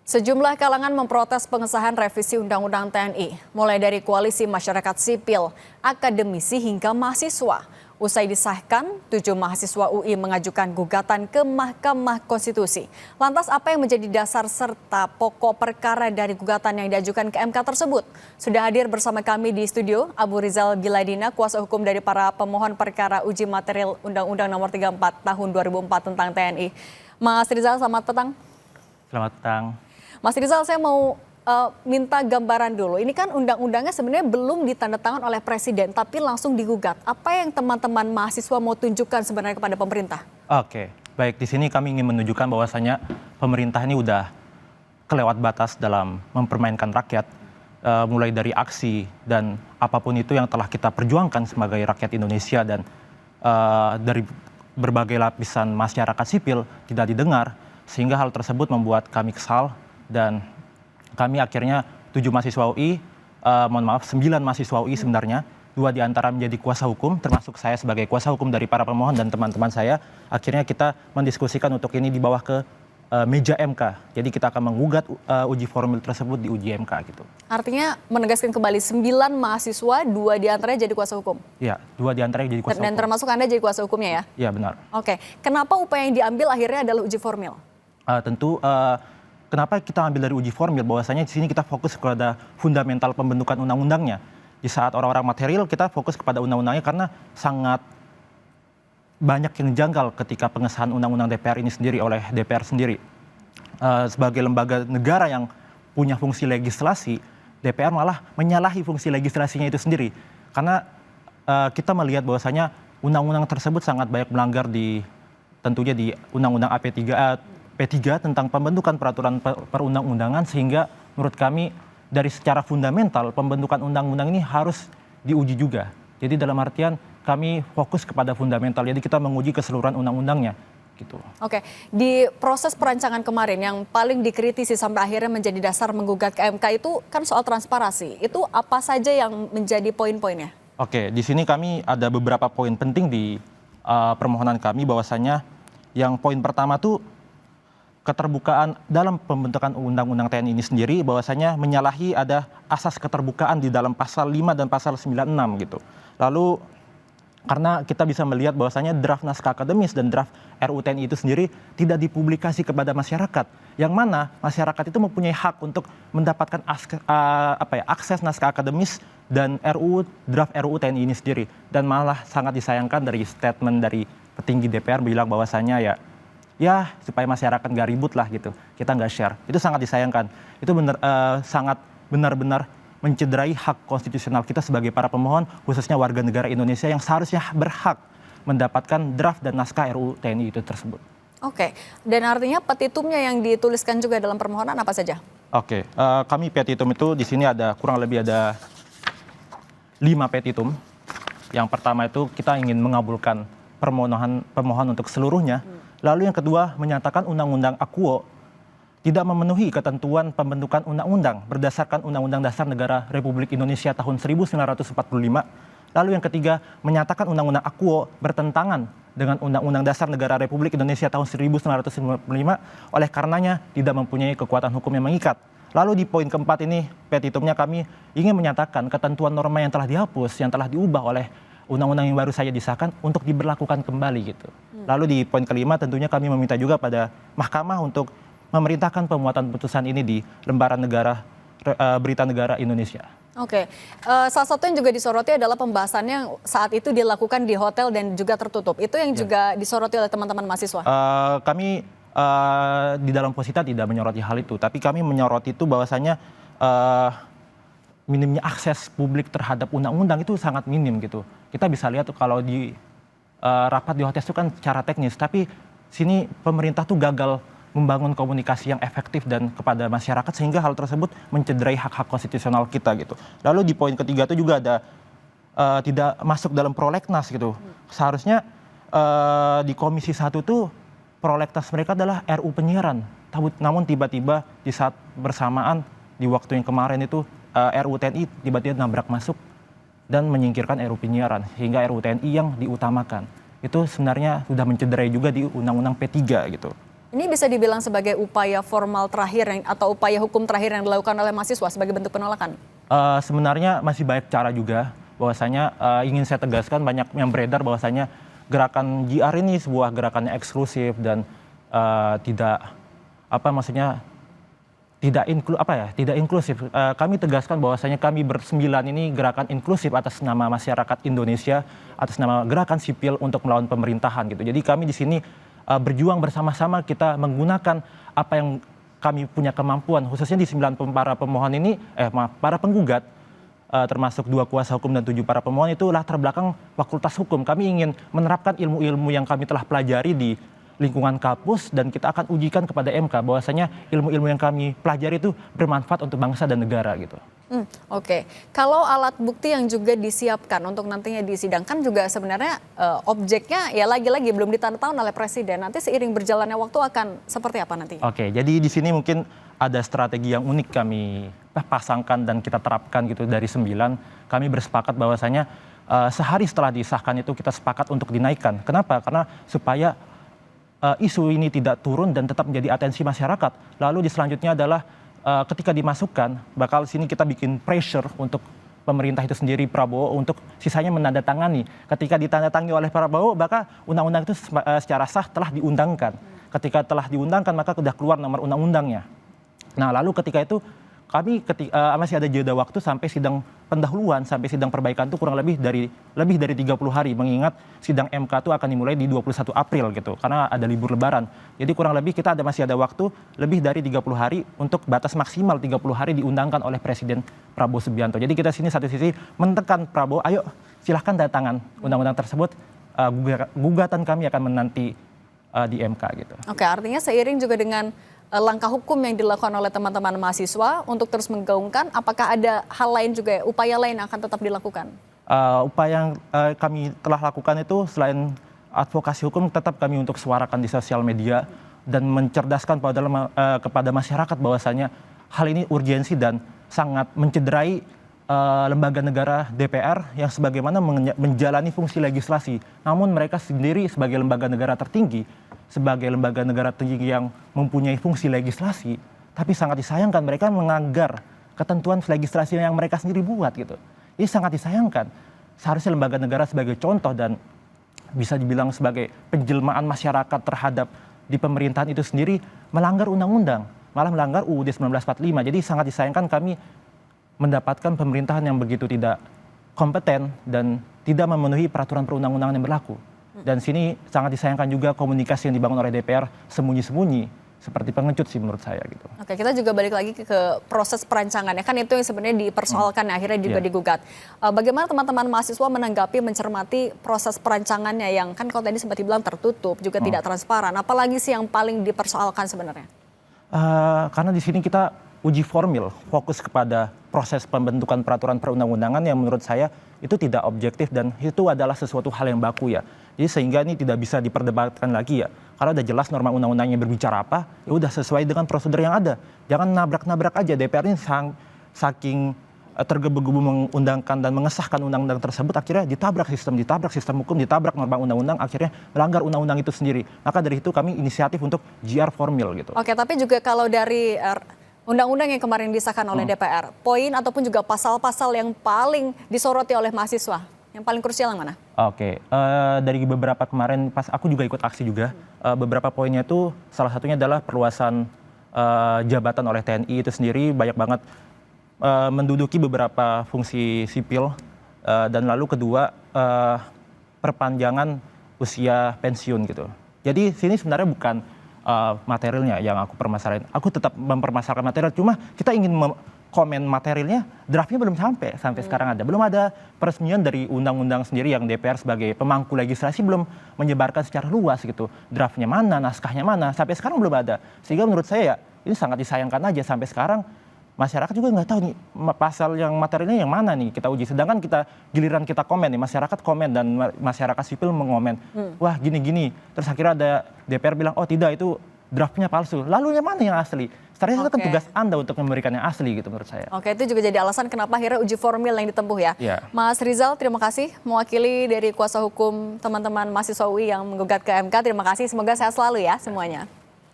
Sejumlah kalangan memprotes pengesahan revisi Undang-Undang TNI, mulai dari koalisi masyarakat sipil, akademisi hingga mahasiswa. Usai disahkan, 7 mahasiswa UI mengajukan gugatan ke Mahkamah Konstitusi. Lantas apa yang menjadi dasar serta pokok perkara dari gugatan yang diajukan ke MK tersebut? Sudah hadir bersama kami di studio Abu Rizal Giladina, kuasa hukum dari para pemohon perkara uji material Undang-Undang Nomor 34 Tahun 2004 tentang TNI. Mas Rizal, selamat petang. Selamat petang. Mas Rizal, saya mau minta gambaran dulu. Ini kan undang-undangnya sebenarnya belum ditandatangan oleh Presiden, tapi langsung digugat. Apa yang teman-teman mahasiswa mau tunjukkan sebenarnya kepada pemerintah? Oke, baik. Di sini kami ingin menunjukkan bahwasanya pemerintah ini udah kelewat batas dalam mempermainkan rakyat, mulai dari aksi dan apapun itu yang telah kita perjuangkan sebagai rakyat Indonesia dan dari berbagai lapisan masyarakat sipil tidak didengar, sehingga hal tersebut membuat kami kesal. Dan kami akhirnya 7 mahasiswa UI, 9 mahasiswa UI sebenarnya, 2 diantara menjadi kuasa hukum, termasuk saya sebagai kuasa hukum dari para pemohon dan teman-teman saya. Akhirnya kita mendiskusikan untuk ini di bawah ke meja MK. Jadi kita akan menggugat uji formil tersebut di uji MK gitu. Artinya menegaskan kembali 9 mahasiswa, 2 diantaranya jadi kuasa hukum? Iya, 2 diantaranya jadi kuasa hukum. Dan termasuk Anda jadi kuasa hukumnya ya? Iya, benar. Oke, kenapa upaya yang diambil akhirnya adalah uji formil? Kenapa kita ambil dari uji formil, bahwasanya di sini kita fokus kepada fundamental pembentukan undang-undangnya. Di saat orang-orang material kita fokus kepada undang-undangnya karena sangat banyak yang janggal ketika pengesahan undang-undang DPR ini sendiri oleh DPR sendiri. Sebagai lembaga negara yang punya fungsi legislasi, DPR malah menyalahi fungsi legislasinya itu sendiri. Karena kita melihat bahwasanya undang-undang tersebut sangat banyak melanggar tentunya di Undang-Undang P3 tentang pembentukan peraturan perundang-undangan, sehingga menurut kami dari secara fundamental pembentukan undang-undang ini harus diuji juga. Jadi dalam artian kami fokus kepada fundamental, jadi kita menguji keseluruhan undang-undangnya gitu. Oke, di proses perancangan kemarin yang paling dikritisi sampai akhirnya menjadi dasar menggugat ke MK itu kan soal transparansi. Itu apa saja yang menjadi poin-poinnya? Oke, di sini kami ada beberapa poin penting di permohonan kami, bahwasanya yang poin pertama tuh keterbukaan dalam pembentukan Undang-Undang TNI ini sendiri, bahwasanya menyalahi ada asas keterbukaan di dalam pasal 5 dan pasal 96 gitu. Lalu karena kita bisa melihat bahwasanya draft naskah akademis dan draft RUU TNI itu sendiri tidak dipublikasi kepada masyarakat, yang mana masyarakat itu mempunyai hak untuk mendapatkan akses naskah akademis dan draft RUU TNI ini sendiri. Dan malah sangat disayangkan dari statement dari petinggi DPR bilang bahwasanya ya supaya masyarakat nggak ribut lah gitu, kita nggak share. Itu sangat disayangkan. Itu sangat benar-benar mencederai hak konstitusional kita sebagai para pemohon, khususnya warga negara Indonesia yang seharusnya berhak mendapatkan draft dan naskah RUU TNI itu tersebut. Oke, dan artinya petitumnya yang dituliskan juga dalam permohonan apa saja? Oke, kami petitum itu di sini kurang lebih ada 5 petitum. Yang pertama itu kita ingin mengabulkan pemohon untuk seluruhnya. Lalu yang kedua, menyatakan Undang-Undang Akuo tidak memenuhi ketentuan pembentukan undang-undang berdasarkan Undang-Undang Dasar Negara Republik Indonesia tahun 1945. Lalu yang ketiga, menyatakan Undang-Undang Akuo bertentangan dengan Undang-Undang Dasar Negara Republik Indonesia tahun 1945, oleh karenanya tidak mempunyai kekuatan hukum yang mengikat. Lalu di poin keempat ini, petitumnya kami ingin menyatakan ketentuan norma yang telah dihapus, yang telah diubah oleh undang-undang yang baru saja disahkan untuk diberlakukan kembali gitu. Lalu di poin kelima tentunya kami meminta juga pada Mahkamah untuk memerintahkan pemuatan putusan ini di lembaran negara Berita Negara Indonesia. Oke, salah satu yang juga disoroti adalah pembahasannya yang saat itu dilakukan di hotel dan juga tertutup. Itu yang juga disoroti oleh teman-teman mahasiswa. Kami di dalam Posita tidak menyoroti hal itu, tapi kami menyoroti itu bahwasanya minimnya akses publik terhadap undang-undang itu sangat minim gitu. Kita bisa lihat tuh kalau di rapat di hotel itu kan secara teknis, tapi sini pemerintah tuh gagal membangun komunikasi yang efektif dan kepada masyarakat, sehingga hal tersebut mencederai hak-hak konstitusional kita gitu. Lalu di poin ketiga itu juga ada tidak masuk dalam prolegnas gitu. Seharusnya di Komisi 1 tuh prolegnas mereka adalah RU penyiaran. Namun tiba-tiba di saat bersamaan di waktu yang kemarin itu RUU TNI tiba-tiba nabrak masuk dan menyingkirkan RUU penyiaran, sehingga RUU TNI yang diutamakan. Itu sebenarnya sudah mencederai juga di Undang-Undang P3 gitu. Ini bisa dibilang sebagai upaya formal terakhir atau upaya hukum terakhir yang dilakukan oleh mahasiswa sebagai bentuk penolakan? Sebenarnya masih banyak cara juga, bahwasanya ingin saya tegaskan banyak yang beredar bahwasanya gerakan JR ini sebuah gerakan yang eksklusif dan tidak tidak inklusif. Kami tegaskan bahwasanya kami bersembilan ini gerakan inklusif atas nama masyarakat Indonesia, atas nama gerakan sipil untuk melawan pemerintahan gitu. Jadi kami di sini berjuang bersama-sama, kita menggunakan apa yang kami punya kemampuan, khususnya di 9 para pemohon ini, para penggugat, termasuk 2 kuasa hukum dan 7 para pemohon itu latar belakang fakultas hukum. Kami ingin menerapkan ilmu-ilmu yang kami telah pelajari di lingkungan kampus dan kita akan ujikan kepada MK bahwasanya ilmu-ilmu yang kami pelajari itu bermanfaat untuk bangsa dan negara gitu. Oke. Kalau alat bukti yang juga disiapkan untuk nantinya disidangkan juga sebenarnya objeknya ya lagi-lagi belum ditandatangani oleh Presiden. Nanti seiring berjalannya waktu akan seperti apa nanti? Oke, jadi di sini mungkin ada strategi yang unik kami pasangkan dan kita terapkan gitu dari 9. Kami bersepakat bahwasanya sehari setelah disahkan itu kita sepakat untuk dinaikkan. Kenapa? Karena supaya isu ini tidak turun dan tetap menjadi atensi masyarakat. Lalu di selanjutnya adalah ketika dimasukkan, bakal sini kita bikin pressure untuk pemerintah itu sendiri, Prabowo, untuk sisanya menandatangani. Ketika ditandatangani oleh Prabowo, maka undang-undang itu secara sah telah diundangkan. Ketika telah diundangkan, maka sudah keluar nomor undang-undangnya. Nah, lalu ketika itu kami masih ada jeda waktu sampai sidang pendahuluan, sampai sidang perbaikan itu kurang lebih dari 30 hari, mengingat sidang MK itu akan dimulai di 21 April gitu, karena ada libur lebaran. Jadi kurang lebih kita masih ada waktu lebih dari 30 hari untuk batas maksimal 30 hari diundangkan oleh Presiden Prabowo Subianto. Jadi kita sini satu sisi mentekan Prabowo, ayo silahkan tangan undang-undang tersebut, gugatan kami akan menanti di MK gitu. Oke, artinya seiring juga dengan langkah hukum yang dilakukan oleh teman-teman mahasiswa untuk terus menggaungkan, apakah ada hal lain juga ya, upaya lain yang akan tetap dilakukan? Upaya yang kami telah lakukan itu selain advokasi hukum, tetap kami untuk suarakan di sosial media dan mencerdaskan kepada masyarakat bahwasanya hal ini urgensi dan sangat mencederai lembaga negara DPR yang sebagaimana menjalani fungsi legislasi. Namun mereka sendiri sebagai lembaga negara tertinggi, sebagai lembaga negara tinggi yang mempunyai fungsi legislasi, tapi sangat disayangkan mereka menganggar ketentuan legislasi yang mereka sendiri buat gitu. Ini sangat disayangkan. Seharusnya lembaga negara sebagai contoh dan bisa dibilang sebagai penjelmaan masyarakat terhadap di pemerintahan itu sendiri melanggar undang-undang, malah melanggar UUD 1945. Jadi sangat disayangkan kami mendapatkan pemerintahan yang begitu tidak kompeten dan tidak memenuhi peraturan perundang-undangan yang berlaku. Dan sini sangat disayangkan juga komunikasi yang dibangun oleh DPR sembunyi-sembunyi, seperti pengecut sih menurut saya gitu. Oke, kita juga balik lagi ke proses perancangannya, kan itu yang sebenarnya dipersoalkan akhirnya juga digugat. Bagaimana teman-teman mahasiswa menanggapi, mencermati proses perancangannya yang kan kalau tadi sempat dibilang tertutup, juga tidak transparan, apalagi sih yang paling dipersoalkan sebenarnya? Karena di sini kita uji formil, fokus kepada proses pembentukan peraturan perundang-undangan yang menurut saya itu tidak objektif dan itu adalah sesuatu hal yang baku ya. Jadi sehingga ini tidak bisa diperdebatkan lagi ya. Karena udah jelas norma undang-undangnya berbicara apa, ya udah sesuai dengan prosedur yang ada. Jangan nabrak-nabrak aja. DPR ini saking tergebu-gebu mengundangkan dan mengesahkan undang-undang tersebut, akhirnya ditabrak sistem hukum, ditabrak norma undang-undang, akhirnya melanggar undang-undang itu sendiri. Maka dari itu kami inisiatif untuk JR formil gitu. Oke, tapi juga kalau dari undang-undang yang kemarin disahkan oleh DPR, poin ataupun juga pasal-pasal yang paling disoroti oleh mahasiswa, yang paling krusial yang mana? Oke, dari beberapa kemarin pas aku juga ikut aksi juga, beberapa poinnya itu salah satunya adalah perluasan jabatan oleh TNI itu sendiri, banyak banget menduduki beberapa fungsi sipil, dan lalu kedua perpanjangan usia pensiun gitu. Jadi sini sebenarnya bukan materialnya yang aku permasalahin. Aku tetap mempermasalahkan material, cuma kita ingin komen materialnya, draftnya belum sampai sekarang ada. Belum ada peresmian dari undang-undang sendiri yang DPR sebagai pemangku legislasi belum menyebarkan secara luas gitu. Draftnya mana, naskahnya mana, sampai sekarang belum ada. Sehingga menurut saya ya, ini sangat disayangkan aja sampai sekarang masyarakat juga nggak tahu nih pasal yang materialnya yang mana nih kita uji. Sedangkan giliran kita komen nih, masyarakat komen dan masyarakat sipil mengomen, wah gini-gini. Terus akhirnya ada DPR bilang, oh tidak itu draftnya palsu. Lalu yang mana yang asli? Sebenarnya itu kan tugas Anda untuk memberikan yang asli gitu menurut saya. Oke, itu juga jadi alasan kenapa akhirnya uji formil yang ditempuh ya. Mas Rizal, terima kasih mewakili dari kuasa hukum teman-teman mahasiswa UI yang menggugat ke MK. Terima kasih, semoga sehat selalu ya semuanya.